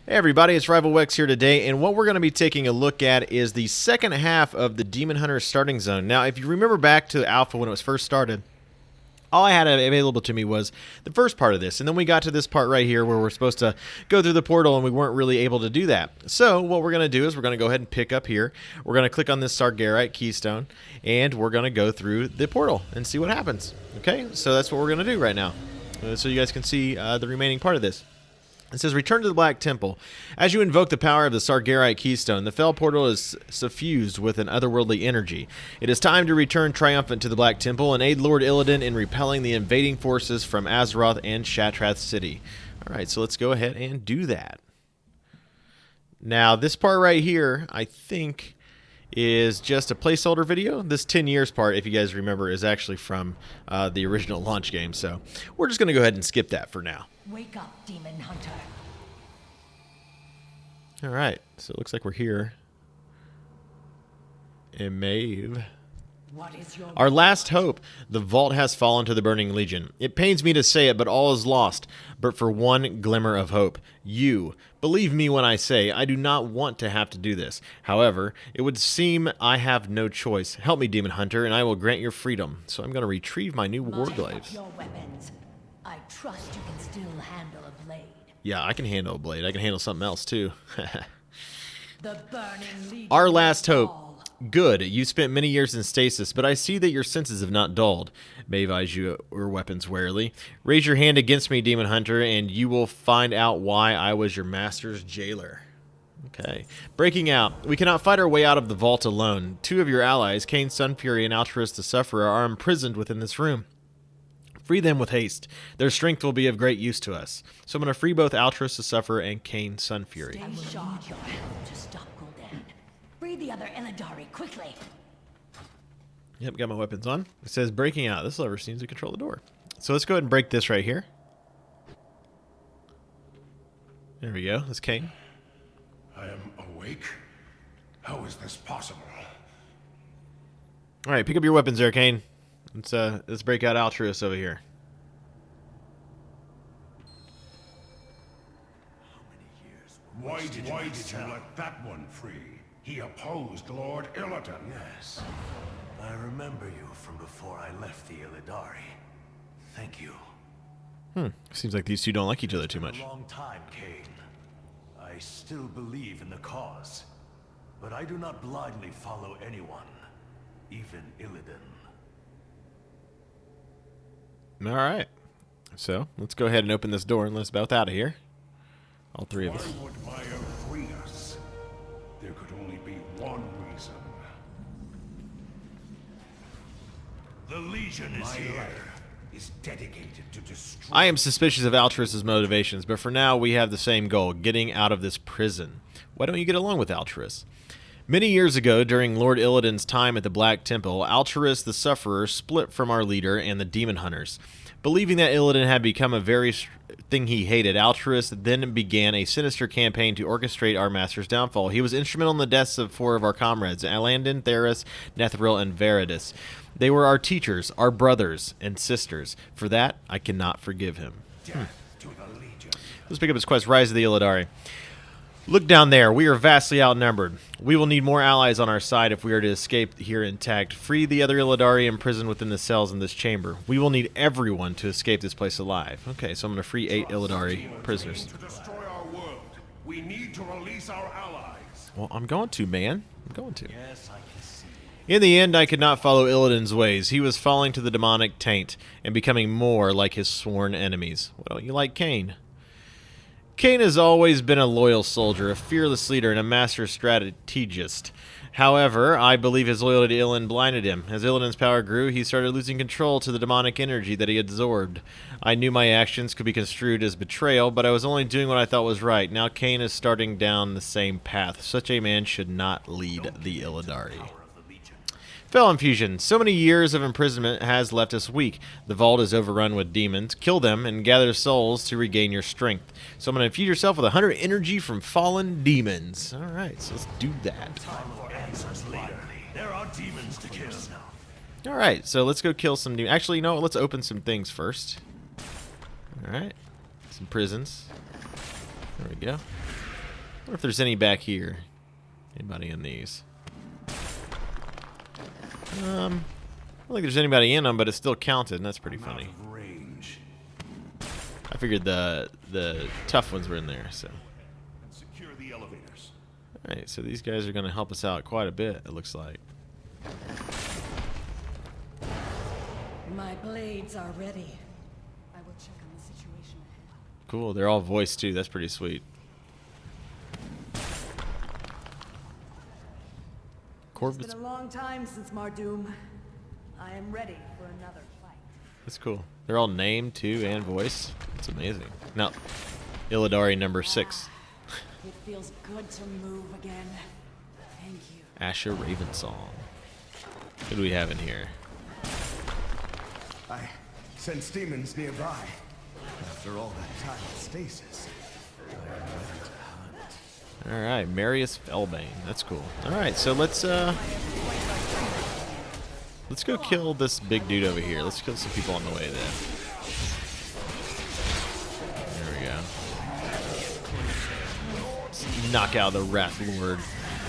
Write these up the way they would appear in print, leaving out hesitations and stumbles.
Hey everybody, it's Rival Wex here today, and what we're going to be taking a look at is the second half of the Demon Hunter starting zone. Now, if you remember back to Alpha when it was first started, all I had available to me was the first part of this, and then we got to this part right here where we're supposed to go through the portal, and we weren't really able to do that. So what we're going to do is we're going to go ahead and pick up here. We're going to click on this Sargerite keystone, and we're going to go through the portal and see what happens. Okay, so that's what we're going to do right now, so you guys can see the remaining part of this. It says, return to the Black Temple. As you invoke the power of the Sargerite Keystone, the Fel Portal is suffused with an otherworldly energy. It is time to return triumphant to the Black Temple and aid Lord Illidan in repelling the invading forces from Azeroth and Shattrath City. Alright, so let's go ahead and do that. Now, this part right here, I think, is just a placeholder video. This 10 years part, if you guys remember, is actually from the original launch game, so we're just going to go ahead and skip that for now. Wake up, Demon Hunter. Alright, so it looks like we're here in Maeve. What is your Our last hope. The vault has fallen to the Burning Legion. It pains me to say it, but all is lost. But for one glimmer of hope. You. Believe me when I say, I do not want to have to do this. However, it would seem I have no choice. Help me, Demon Hunter, and I will grant your freedom. So I'm going to retrieve my new Warglaives. your weapons. I trust you can still handle a blade. Yeah, I can handle a blade. I can handle something else, too. The Burning Legion. Our last will hope. fall. Good. You spent many years in stasis, but I see that your senses have not dulled. Maeve eyes your weapons warily. Raise your hand against me, Demon Hunter, and you will find out why I was your master's jailer. Okay. Breaking out. We cannot fight our way out of the vault alone. Two of your allies, Kain Sunfury and Altruis the Sufferer, are imprisoned within this room. Free them with haste. Their strength will be of great use to us. So I'm going to free both Altruis the Sufferer and Kain Sunfury. I will need your help to stop Gul'dan. Free the other Illidari quickly. Yep, got my weapons on. It says breaking out. This lever seems to control the door. So let's go ahead and break this right here. There we go. That's Kain. I am awake? How is this possible? All right, pick up your weapons there, Kain. Let's break out Altruis over here. Why did you let that one free? He opposed Lord Illidan. Yes. I remember you from before I left the Illidari. Thank you. Seems like these two don't like each other too It's much. been a long time, Kain. I still believe in the cause. But I do not blindly follow anyone. Even Illidan. All right. So let's go ahead and open this door and let's both out of here. All three of Why us. would Maya free us? There could only be one reason. The Legion is My here. life is dedicated to destroy. I am suspicious of Altruis' motivations, but for now we have the same goal, getting out of this prison. Why don't you get along with Altruis? Many years ago, during Lord Illidan's time at the Black Temple, Altruis the Sufferer split from our leader and the Demon Hunters. Believing that Illidan had become a very thing he hated, Altruis then began a sinister campaign to orchestrate our master's downfall. He was instrumental in the deaths of 4 of our comrades, Alandon, Theris, Nethril, and Veridus. They were our teachers, our brothers, and sisters. For that, I cannot forgive him. Death to the Legion. Let's pick up his quest, Rise of the Illidari. Look down there. We are vastly outnumbered. We will need more allies on our side if we are to escape here intact. Free the other Illidari imprisoned within the cells in this chamber. We will need everyone to escape this place alive. Okay, so I'm going to free 8 Illidari prisoners. To destroy our world, we need to release our allies. Well, I'm going to, man. I'm going to. Yes, I can see. In the end, I could not follow Illidan's ways. He was falling to the demonic taint and becoming more like his sworn enemies. What don't you like, Kain? Kain has always been a loyal soldier, a fearless leader, and a master strategist. However, I believe his loyalty to Illidan blinded him. As Illidan's power grew, he started losing control to the demonic energy that he absorbed. I knew my actions could be construed as betrayal, but I was only doing what I thought was right. Now Kain is starting down the same path. Such a man should not lead the Illidari. Power of the Legion. Fel Infusion. So many years of imprisonment has left us weak. The vault is overrun with demons. Kill them and gather souls to regain your strength. So I'm going to infuse yourself with 100 energy from fallen demons. All right, so let's do that. Time for answers later. There are demons to kill. All right, so let's go kill some demons. Actually, you know what? Let's open some things first. All right, some prisons. There we go. wonder if there's any back here. Anybody in these? I don't think there's anybody in them, but it's still counted, and that's pretty funny. Out of range. I figured the tough ones were in there, so. And secure the elevators. Alright, so these guys are going to help us out quite a bit, it looks like. My blades are ready. I will check on the situation ahead. Cool, they're all voiced too, that's pretty sweet. It's been a long time since Mardoom. I am ready for another fight. That's cool. They're all named too and voiced. It's amazing. Now, Illidari number 6. It feels good to move again. Thank you. Asher Ravensong. Who do we have in here? I sense demons nearby. After all that time in stasis, I am ready to hunt. Alright, Marius Felbane. That's cool. Alright, so let's go kill this big dude over here. Let's kill some people on the way then. There we go. Let's knock out the Wrath Lord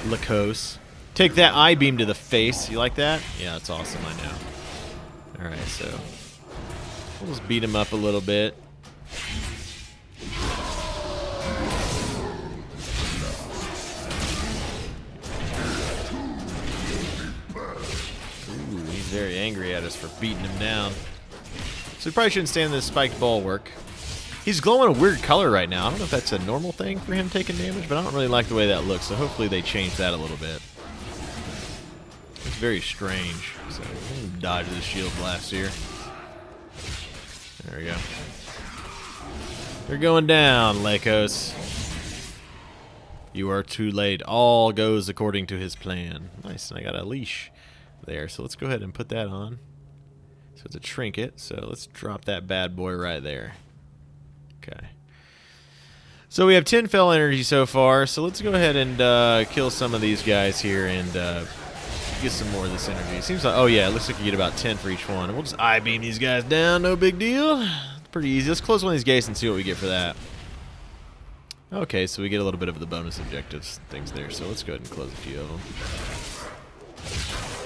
Lakos. Take that eye beam to the face. You like that? Yeah, that's awesome, I know. Alright, so we'll just beat him up a little bit. He's very angry at us for beating him down. So we probably shouldn't stand in this spiked bulwark. He's glowing a weird color right now. I don't know if that's a normal thing for him taking damage, but I don't really like the way that looks, so hopefully they change that a little bit. It's very strange. So we're gonna dodge the shield blast here. There we go. They're going down, Lakos. You are too late. All goes according to his plan. Nice, and I got a leash there, so let's go ahead and put that on. So it's a trinket, so let's drop that bad boy right there. Okay. So we have 10 fell energy so far, so let's go ahead and kill some of these guys here and get some more of this energy. Seems like, oh yeah, it looks like you get about 10 for each one. And we'll just I-beam these guys down, no big deal. It's pretty easy. Let's close one of these gates and see what we get for that. Okay, so we get a little bit of the bonus objectives things there, so let's go ahead and close a few of them.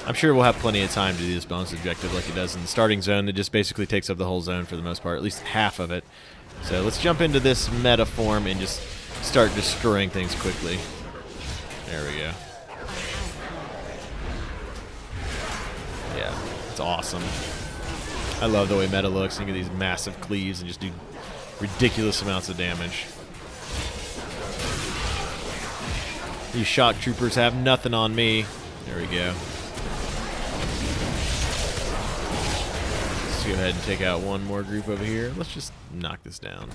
I'm sure we'll have plenty of time to do this bonus objective like it does in the starting zone. It just basically takes up the whole zone for the most part, at least half of it. So let's jump into this meta form and just start destroying things quickly. There we go. Yeah, it's awesome. I love the way meta looks. You get these massive cleaves and just do ridiculous amounts of damage. These shock troopers have nothing on me. There we go. Let's go ahead and take out one more group over here. Let's just knock this down.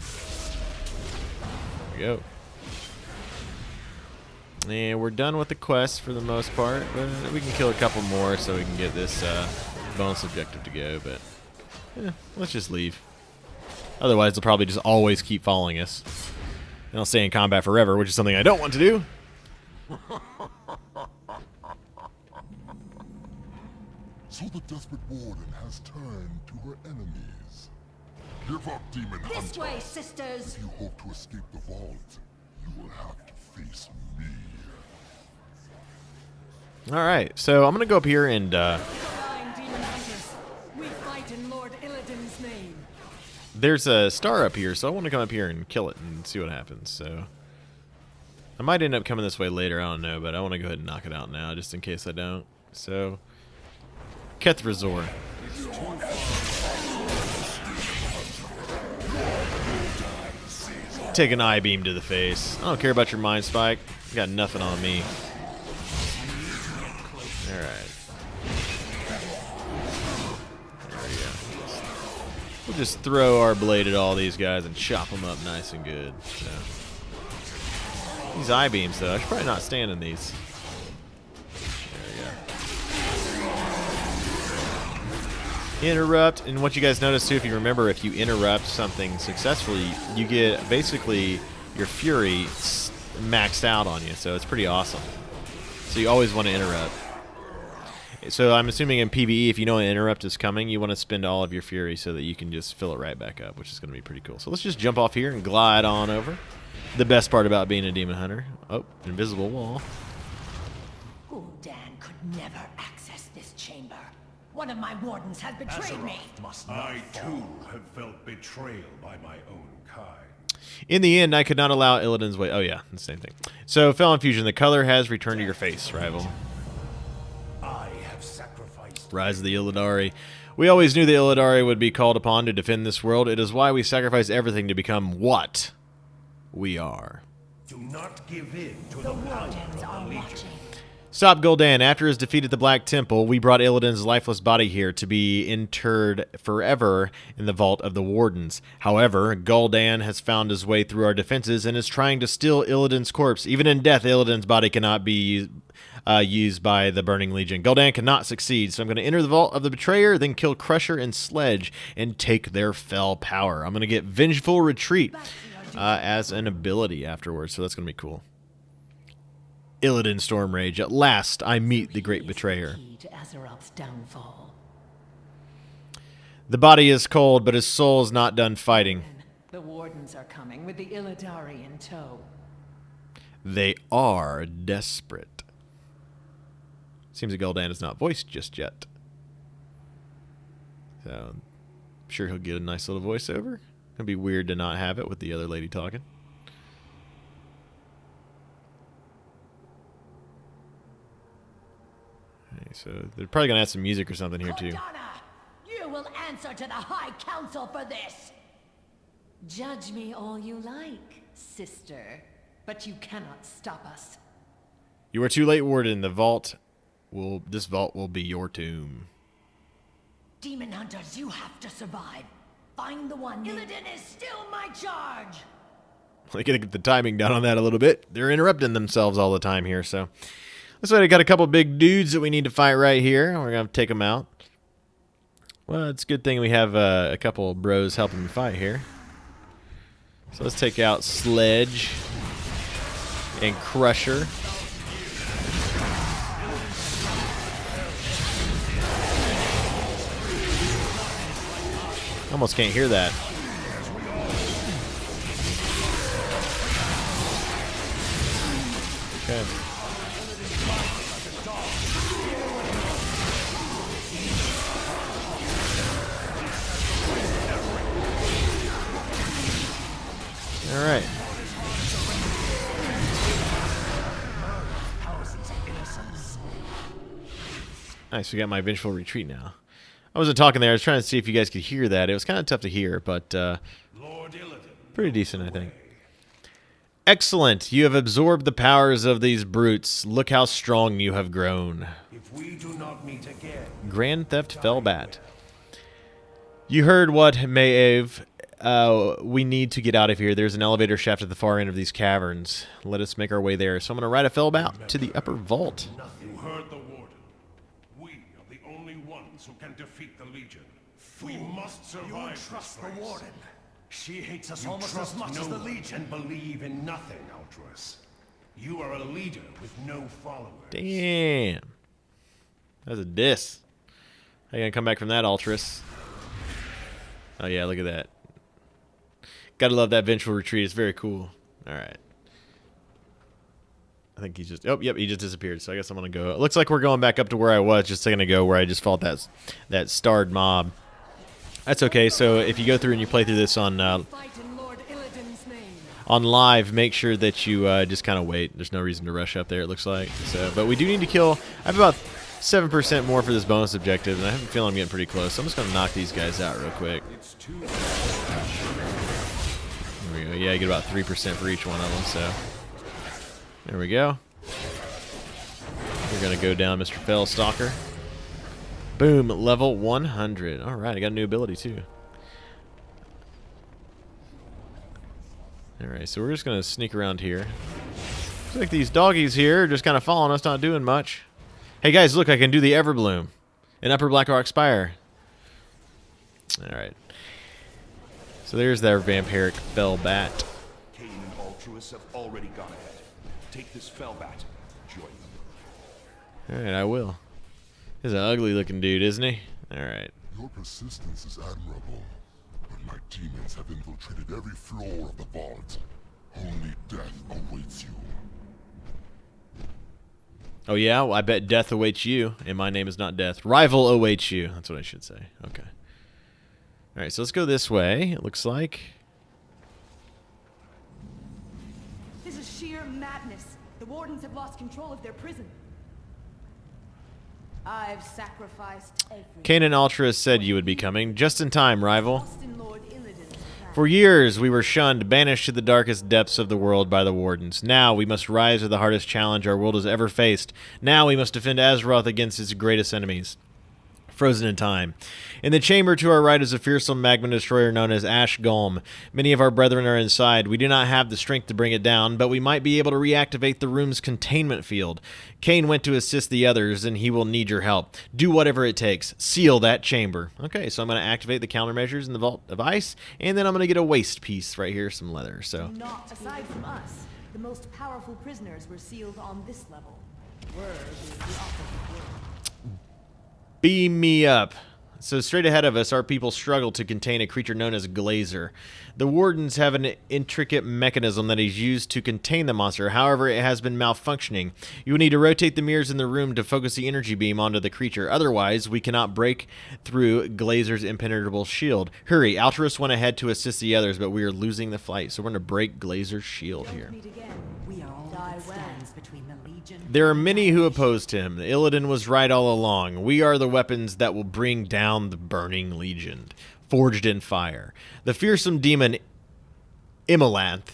There we go. And we're done with the quest for the most part, but we can kill a couple more so we can get this bonus objective to go, but let's just leave. Otherwise, they'll probably just always keep following us. And I'll stay in combat forever, which is something I don't want to do. So the desperate warden has turned to her enemies. Give up, demon hunter. This way, sisters! If you hope to escape the vault, you will have to face me. Alright, so I'm going to go up here and... Fine, demon hunters. We fight in Lord Illidan's name. There's a star up here, so I want to come up here and kill it and see what happens, so... I might end up coming this way later, I don't know, but I want to go ahead and knock it out now, just in case I don't. So... Kethrazor. Take an I-beam to the face. I don't care about your mind spike. You got nothing on me. Alright. There we go. We'll just throw our blade at all these guys and chop them up nice and good. So. These I-beams, though, I should probably not stand in these. Interrupt, and what you guys notice too, if you remember, if you interrupt something successfully, you get basically your fury maxed out on you, so it's pretty awesome. So you always want to interrupt. So I'm assuming in PvE, if you know an interrupt is coming, you want to spend all of your fury so that you can just fill it right back up, which is going to be pretty cool. So let's just jump off here and glide on over. the best part about being a demon hunter. Oh, invisible wall. Gul'dan could never access this chamber. One of my wardens has betrayed me. I too have felt betrayal by my own kind. In the end, I could not allow Illidan's way. Oh yeah, the same thing. So, Felon Fusion, the color has returned to your face, rival. I have sacrificed. Rise of the Illidari. We always knew the Illidari would be called upon to defend this world. It is why we sacrifice everything to become what we are. Do not give in to The the power wardens of are the Legion. watching. Stop Gul'dan. After his defeat at the Black Temple, we brought Illidan's lifeless body here to be interred forever in the vault of the Wardens. However, Gul'dan has found his way through our defenses and is trying to steal Illidan's corpse. Even in death, Illidan's body cannot be used by the Burning Legion. Gul'dan cannot succeed, so I'm going to enter the vault of the Betrayer, then kill Crusher and Sledge and take their fell power. I'm going to get Vengeful Retreat as an ability afterwards, so that's going to be cool. Illidan Stormrage. At last, I meet the great betrayer. Key to Azeroth's downfall. The body is cold, but his soul is not done fighting. The wardens are coming with the Illidari in tow. They are desperate. Seems that Gul'dan is not voiced just yet. So, I'm sure he'll get a nice little voiceover. It'd be weird to not have it with the other lady talking. So they're probably gonna add some music or something here too. Cortana, you will answer to the High Council for this. Judge me all you like, sister, but you cannot stop us. You are too late, Warden. This vault will be your tomb. Demon hunters, you have to survive. Find the one. Illidan is still my charge. I gotta get the timing down on that a little bit. They're interrupting themselves all the time here, so. Looks like I got a couple big dudes that we need to fight right here. We're going to take them out. Well, it's a good thing we have a couple bros helping me fight here. So let's take out Sledge and Crusher. Almost can't hear that. Okay. All right. Nice, we got my Vengeful Retreat now. I wasn't talking there. I was trying to see if you guys could hear that. It was kind of tough to hear, but Lord Illidan, pretty decent, I think. Excellent. You have absorbed the powers of these brutes. Look how strong you have grown. if we do not meet again, Grand Theft Felbat. You heard what, Maeve. We need to get out of here. There's an elevator shaft at the far end of these caverns. Let us make our way there. So I'm going to ride a Felbat to the upper vault. you heard the Warden. We are the only ones who can defeat the Legion. We must survive. You trust this the race. Warden. She hates us You almost trust as much no as the one Legion. and believe in nothing, Ultras. You are a leader with no followers. Damn. That's a diss. How you going to come back from that, Ultras? Oh, yeah, look at that. Gotta love that Vengeful Retreat. It's very cool. All right. I think he's just... Oh, yep, he just disappeared. So I guess I'm going to go... It looks like we're going back up to where I was just a second ago, where I just fought that starred mob. That's okay. So if you go through and you play through this on Fight in Lord Illidan's name. on live, make sure that you just kind of wait. There's no reason to rush up there, it looks like. So, but we do need to kill... I have about 7% more for this bonus objective, and I have a feeling I'm getting pretty close. So I'm just going to knock these guys out real quick. There we go. Yeah, you get about 3% for each one of them, so... There we go. We're going to go down Mr. Fellstalker. Boom, level 100. Alright, I got a new ability, too. Alright, so we're just going to sneak around here. Looks like these doggies here are just kind of following us, not doing much. Hey guys, look, I can do the Everbloom in Upper Blackrock Spire. Alright. So there's their Vampiric Felbat. Kain and Altruis have already gone ahead. Take this Felbat. Join them. Alright, I will. He's an ugly looking dude, isn't he? Alright. Your persistence is admirable, but my demons have infiltrated every floor of the vault. Only death awaits you. Oh yeah, well, I bet death awaits you, and my name is not Death. Rival awaits you. That's what I should say. Okay. All right, so let's go this way. It looks like. This is sheer madness. The wardens have lost control of their prison. I've sacrificed everything. Kanan Ultra said you would be coming just in time, rival. Lost in Lord Illidan's plan. For years, we were shunned, banished to the darkest depths of the world by the Wardens. Now, we must rise to the hardest challenge our world has ever faced. Now, we must defend Azeroth against its greatest enemies. Frozen in time. In the chamber to our right is a fearsome magma destroyer known as Ash Golem. Many of our brethren are inside. We do not have the strength to bring it down, but we might be able to reactivate the room's containment field. Kain went to assist the others, and he will need your help. Do whatever it takes. Seal that chamber. Okay, so I'm going to activate the countermeasures in the Vault of Ice, and then I'm going to get a waist piece right here, some leather. So Not aside from us, the most powerful prisoners were sealed on this level. Word is the opposite word. beam me up. So straight ahead of us, our people struggle to contain a creature known as Glazer. The Wardens have an intricate mechanism that is used to contain the monster. However, it has been malfunctioning. You will need to rotate the mirrors in the room to focus the energy beam onto the creature. Otherwise, we cannot break through Glazer's impenetrable shield. Hurry, Altruis went ahead to assist the others, but we are losing the fight. So we're going to break Glazer's shield here. Meet again. We are all Die that well. stands between the Legion. There are many who opposed him. Illidan was right all along. We are the weapons that will bring down the burning legion, forged in fire. The fearsome demon Imalanth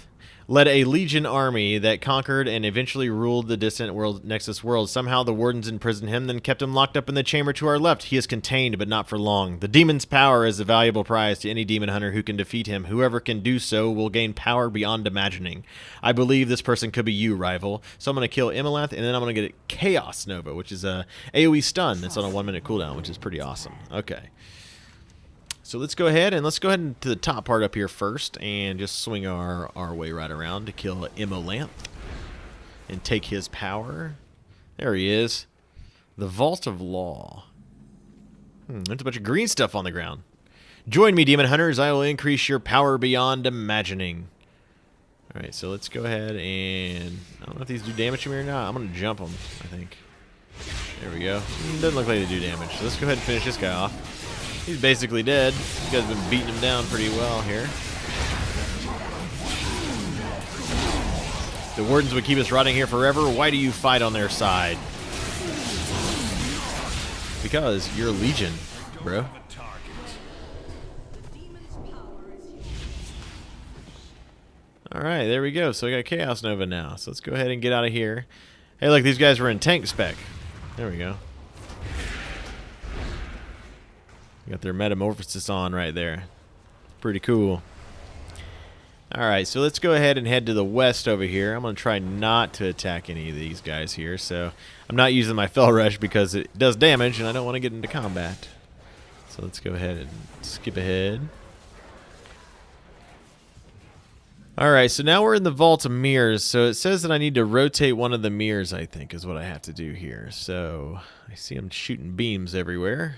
led a legion army that conquered and eventually ruled the distant world Nexus world. Somehow the Wardens imprisoned him, then kept him locked up in the chamber to our left. He is contained, but not for long. The demon's power is a valuable prize to any demon hunter who can defeat him. Whoever can do so will gain power beyond imagining. I believe this person could be you, rival. So I'm going to kill Imalanth, and then I'm going to get a Chaos Nova, which is a AoE stun that's on a 1-minute cooldown, which is pretty awesome. Okay. So let's go ahead to the top part up here first and just swing our way right around to kill Imalanth and take his power. There he is. The Vault of Law. There's a bunch of green stuff on the ground. Join me, Demon Hunters. I will increase your power beyond imagining. Alright, so let's go ahead and... I don't know if these do damage to me or not. I'm going to jump them, I think. There we go. Doesn't look like they do damage. So let's go ahead and finish this guy off. He's basically dead. You guys have been beating him down pretty well here. The Wardens would keep us rotting here forever. Why do you fight on their side? Because you're a Legion, bro. Alright, there we go. So we got Chaos Nova now. So let's go ahead and get out of here. Hey, look, these guys were in tank spec. There we go. Got their metamorphosis on right there. Pretty cool. Alright, so let's go ahead and head to the west over here. I'm going to try not to attack any of these guys here. So I'm not using my Fel Rush because it does damage and I don't want to get into combat. So let's go ahead and skip ahead. Alright, so now we're in the Vault of Mirrors. So it says that I need to rotate one of the mirrors, I think, is what I have to do here. So I see them shooting beams everywhere.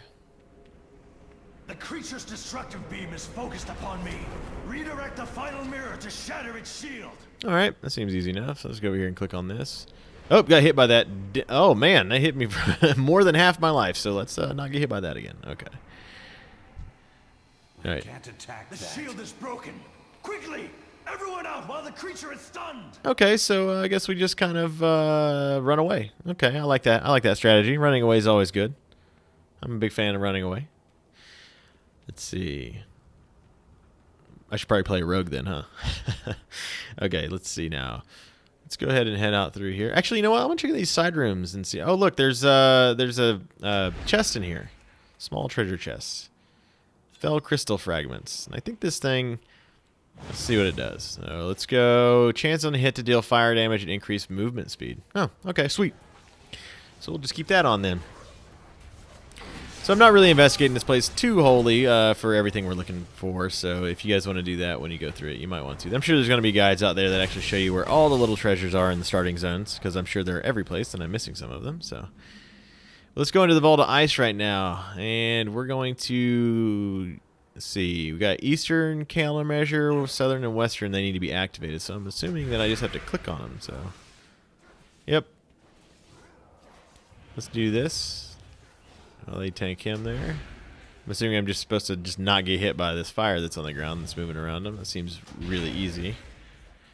The creature's destructive beam is focused upon me. Redirect the final mirror to shatter its shield. Alright, that seems easy enough. So let's go over here and click on this. Oh, got hit by that. Oh, man, that hit me for more than half my life. So let's not get hit by that again. Okay. Alright. Can't attack that. The shield is broken. Quickly! Everyone out while the creature is stunned! Okay, so I guess we just kind of run away. Okay, I like that. I like that strategy. Running away is always good. I'm a big fan of running away. Let's see. I should probably play Rogue then, huh? Okay, let's see now. Let's go ahead and head out through here. Actually, you know what? I'm gonna check these side rooms and see. Oh, look, there's a chest in here. Small treasure chest. Fell crystal fragments. And I think this thing. Let's see what it does. So let's go. Chance on a hit to deal fire damage and increase movement speed. Oh, okay, sweet. So we'll just keep that on then. So I'm not really investigating this place too wholly for everything we're looking for. So if you guys want to do that when you go through it, you might want to. I'm sure there's going to be guides out there that actually show you where all the little treasures are in the starting zones, because I'm sure they're every place and I'm missing some of them. So let's go into the Vault of Ice right now, and we're going to Let's see. We got Eastern countermeasure, Southern and Western. They need to be activated. So I'm assuming that I just have to click on them. So, yep. Let's do this. I'll tank him there. I'm assuming I'm just supposed to just not get hit by this fire that's on the ground that's moving around him. That seems really easy.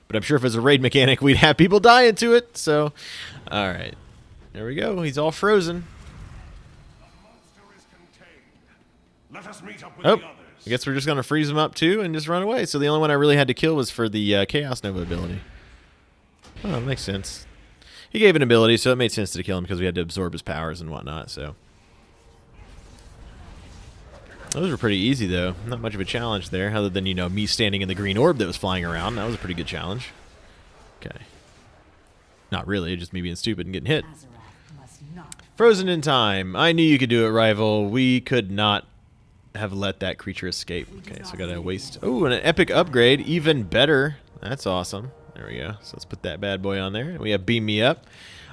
But I'm sure if it's a raid mechanic, we'd have people die into it. So, all right. There we go. He's all frozen. Let us meet up with Oh, the others. I guess we're just going to freeze him up too and just run away. So the only one I really had to kill was for the Chaos Nova ability. Oh, that makes sense. He gave an ability, so it made sense to kill him because we had to absorb his powers and whatnot. So those were pretty easy, though. Not much of a challenge there, other than, you know, me standing in the green orb that was flying around. That was a pretty good challenge. Okay. Not really, just me being stupid and getting hit. Azarath must not. Frozen in time. I knew you could do it, rival. We could not have let that creature escape. Okay, so I gotta waste. Oh, and an epic upgrade. Even better. That's awesome. There we go. So let's put that bad boy on there. We have Beam Me Up.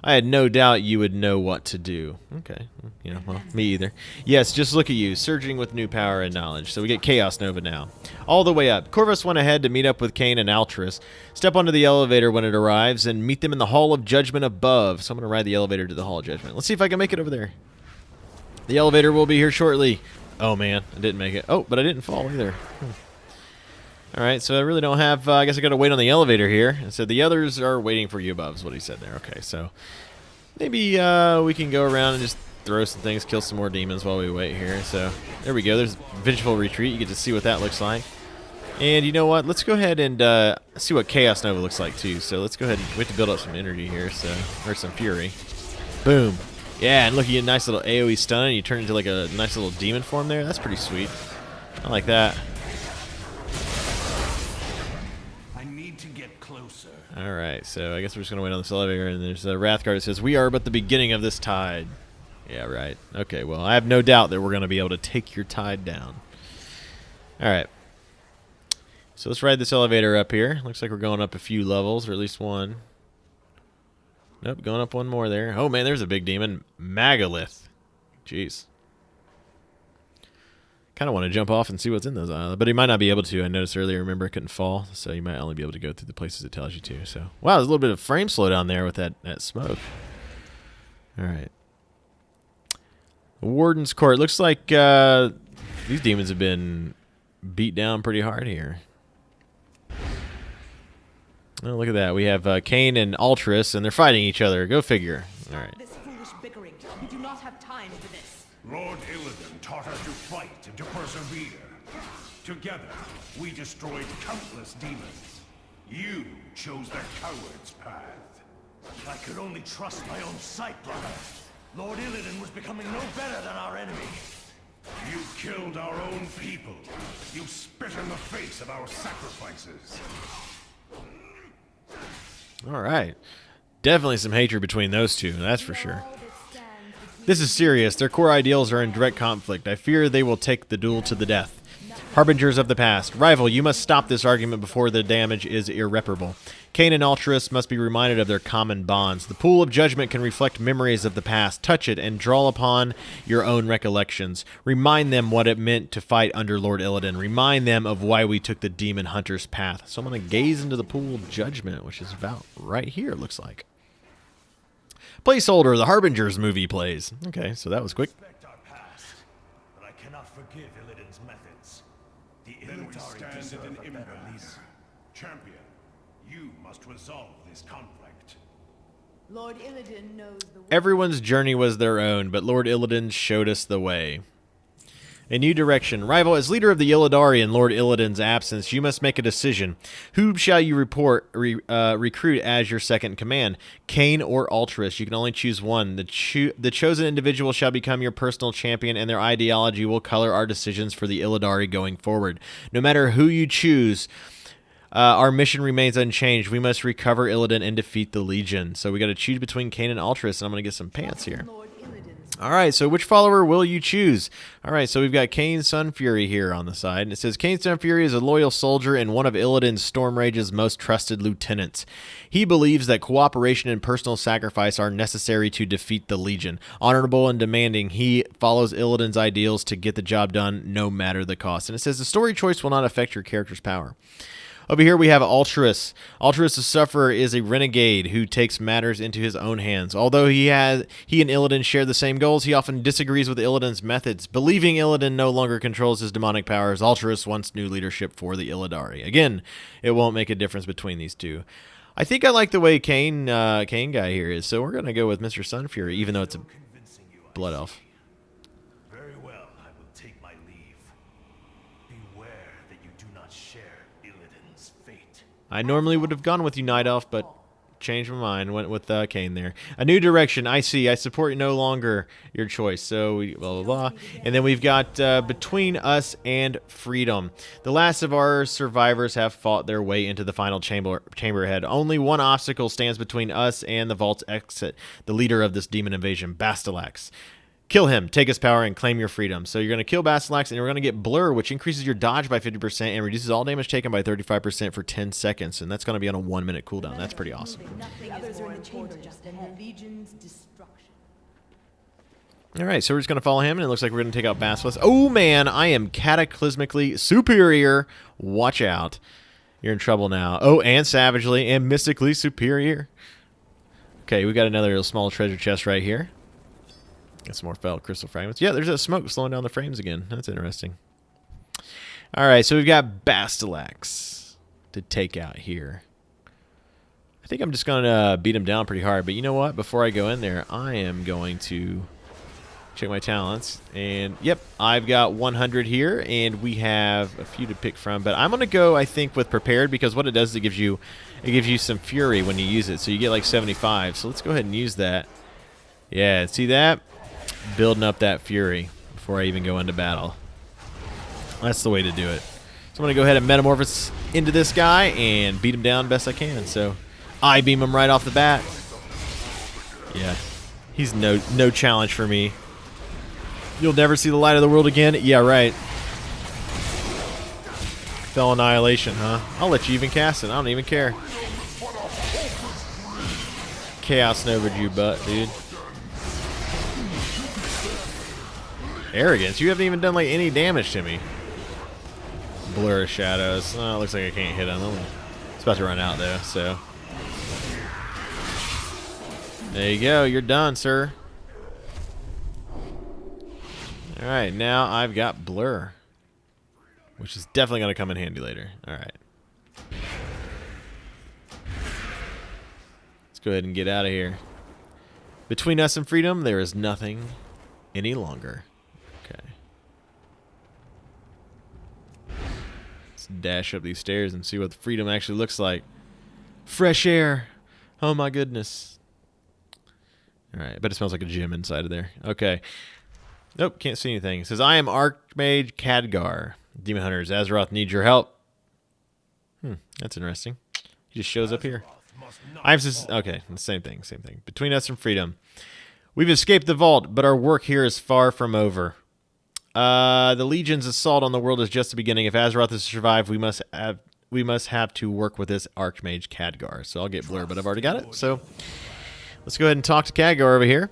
I had no doubt you would know what to do. Okay. You know, well, me either. Yes, just look at you, surging with new power and knowledge. So we get Chaos Nova now. All the way up. Corvus went ahead to meet up with Kain and Altruis. Step onto the elevator when it arrives and meet them in the Hall of Judgment above. So I'm going to ride the elevator to the Hall of Judgment. Let's see if I can make it over there. The elevator will be here shortly. Oh, man. I didn't make it. Oh, but I didn't fall either. All right, so I really don't have... I guess I got to wait on the elevator here. And so the others are waiting for you above is what he said there. Okay, so maybe we can go around and just throw some things, kill some more demons while we wait here. So there we go. There's Vengeful Retreat. You get to see what that looks like. And you know what? Let's go ahead and see what Chaos Nova looks like, too. So let's go ahead and... We have to build up some energy here, so or some fury. Boom. Yeah, and look, you get a nice little AoE stun, and you turn into like a nice little demon form there. That's pretty sweet. I like that. I need to get closer. All right, so I guess we're just going to wait on this elevator, and there's a Wrathguard that says, "We are but the beginning of this tide." Yeah, right. Okay, well, I have no doubt that we're going to be able to take your tide down. All right. So let's ride this elevator up here. Looks like we're going up a few levels, or at least one. Nope, going up one more there. Oh, man, there's a big demon. Megalith. Jeez. Kind of want to jump off and see what's in those islands, but he might not be able to. I noticed earlier, remember, it couldn't fall, so you might only be able to go through the places it tells you to. So, wow, there's a little bit of frame slowdown there with that smoke. All right. Warden's Court. Looks like these demons have been beat down pretty hard here. Oh, look at that. We have Kain and Altruis, and they're fighting each other. Go figure. All right. This foolish bickering. We do not have time for this. Lord Illidan taught us to fight and to persevere. Together, we destroyed countless demons. You chose the coward's path. If I could only trust my own sight, brother. Lord Illidan was becoming no better than our enemy. You killed our own people. You spit in the face of our sacrifices. All right. Definitely some hatred between those two, that's for sure. This is serious. Their core ideals are in direct conflict. I fear they will take the duel to the death. Harbingers of the past. Rival, you must stop this argument before the damage is irreparable. Kain and Altruis must be reminded of their common bonds. The pool of judgment can reflect memories of the past. Touch it and draw upon your own recollections. Remind them what it meant to fight under Lord Illidan. Remind them of why we took the demon hunter's path. So I'm going to gaze into the pool of judgment, which is about right here, it looks like. Placeholder, the Harbingers movie plays. Okay, so that was quick. Respect our past, but I cannot forgive Illidan's methods. The Then we Illitari stand deserve at an a better impasse. leader. Champion, you must resolve this conflict. Lord Illidan knows the way. Everyone's journey was their own, but Lord Illidan showed us the way. A new direction. Rival, as leader of the Illidari in Lord Illidan's absence, you must make a decision. Who shall you recruit as your second in command? Kain or Altruis? You can only choose one. The chosen individual shall become your personal champion, and their ideology will color our decisions for the Illidari going forward. No matter who you choose, our mission remains unchanged. We must recover Illidan and defeat the Legion. So we got to choose between Kain and Altruis, and I'm going to get some pants here. Lord Illidan's All right, so which follower will you choose? All right, so we've got Kain Sunfury here on the side. And it says, Kain Sunfury is a loyal soldier and one of Illidan's Stormrage's most trusted lieutenants. He believes that cooperation and personal sacrifice are necessary to defeat the Legion. Honorable and demanding, he follows Illidan's ideals to get the job done no matter the cost. And it says, the story choice will not affect your character's power. Over here we have Altruis. Altruis the Sufferer is a renegade who takes matters into his own hands. Although he and Illidan share the same goals, he often disagrees with Illidan's methods. Believing Illidan no longer controls his demonic powers, Altruis wants new leadership for the Illidari. Again, it won't make a difference between these two. I think I like the way Kain guy here is, so we're going to go with Mr. Sunfury, even though it's a blood elf. Very well, I will take my leave. Beware that you do not share Illidan's fate. I normally would have gone with you, Night Elf, but changed my mind. Went with Kain there. A new direction. I see. I support no longer your choice. So we blah blah blah. And then we've got Between Us and Freedom. The last of our survivors have fought their way into the final chamber ahead. Only one obstacle stands between us and the vault's exit. The leader of this demon invasion, Bastilax. Kill him, take his power, and claim your freedom. So you're going to kill Bastilax, and you're going to get Blur, which increases your dodge by 50% and reduces all damage taken by 35% for 10 seconds. And that's going to be on a 1-minute cooldown. That's pretty awesome. The others are in the chamber just ahead. The Legion's destruction. All right, so we're just going to follow him, and it looks like we're going to take out Basilisk. Oh, man, I am cataclysmically superior. Watch out. You're in trouble now. Oh, and savagely and mystically superior. Okay, we got another little small treasure chest right here. Got some more felt crystal fragments. Yeah, there's that smoke slowing down the frames again. That's interesting. All right, so we've got Bastilax to take out here. I think I'm just going to beat him down pretty hard. But you know what? Before I go in there, I am going to check my talents. And, yep, I've got 100 here, and we have a few to pick from. But I'm going to go, I think, with Prepared, because what it does is it gives you some fury when you use it. So you get like 75. So let's go ahead and use that. Yeah, see that? Building up that fury before I even go into battle. That's the way to do it. So I'm going to go ahead and metamorphose into this guy and beat him down best I can. So I beam him right off the bat. Yeah, he's no challenge for me. You'll never see the light of the world again? Yeah, right. Fell Annihilation, huh? I'll let you even cast it. I don't even care. Chaos Nova you butt, dude. Arrogance. You haven't even done like any damage to me. Blur of Shadows. Oh, it looks like I can't hit him. It's about to run out though, so. There you go. You're done, sir. Alright, now I've got Blur. Which is definitely going to come in handy later. Alright. Let's go ahead and get out of here. Between us and freedom, there is nothing any longer. Okay. Let's dash up these stairs and see what freedom actually looks like. Fresh air. Oh my goodness. Alright, but it smells like a gym inside of there. Okay. Nope, can't see anything. It says, I am Archmage Khadgar. Demon Hunters, Azeroth needs your help. That's interesting. He just shows up here. Okay, the same thing. Between us and freedom. We've escaped the vault, but our work here is far from over. The Legion's assault on the world is just the beginning. If Azeroth is to survive, we must have to work with this Archmage Khadgar. So I'll get Blur, but I've already got it. So let's go ahead and talk to Khadgar over here.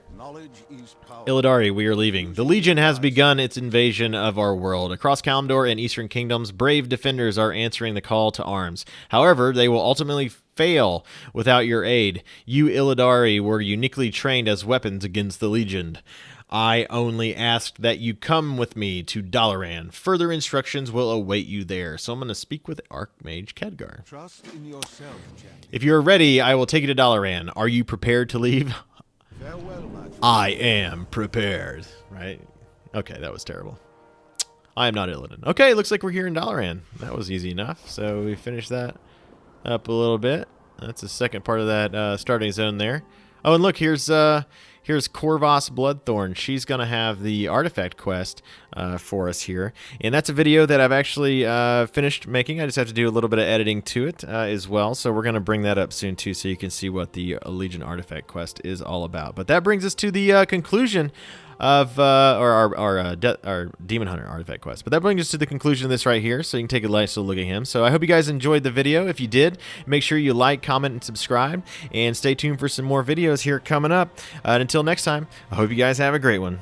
Illidari, we are leaving. The Legion has begun its invasion of our world. Across Kalimdor and Eastern Kingdoms, brave defenders are answering the call to arms. However, they will ultimately fail without your aid. You Illidari were uniquely trained as weapons against the Legion. I only asked that you come with me to Dalaran. Further instructions will await you there. So I'm going to speak with Archmage Khadgar. Trust in yourself, champion. If you are ready, I will take you to Dalaran. Are you prepared to leave? Farewell, my I am prepared. Right? Okay, that was terrible. I am not Illidan. Okay, looks like we're here in Dalaran. That was easy enough. So we finished that up a little bit. That's the second part of that starting zone there. Oh, and look, here's here's Corvus Bloodthorn. She's going to have the artifact quest for us here. And that's a video that I've actually finished making. I just have to do a little bit of editing to it as well. So we're going to bring that up soon too, so you can see what the Legion artifact quest is all about. But that brings us to the conclusion of our Demon Hunter artifact quest. But that brings us to the conclusion of this right here, so you can take a nice little look at him. So I hope you guys enjoyed the video. If you did, make sure you like, comment, and subscribe, and stay tuned for some more videos here coming up. And until next time, I hope you guys have a great one.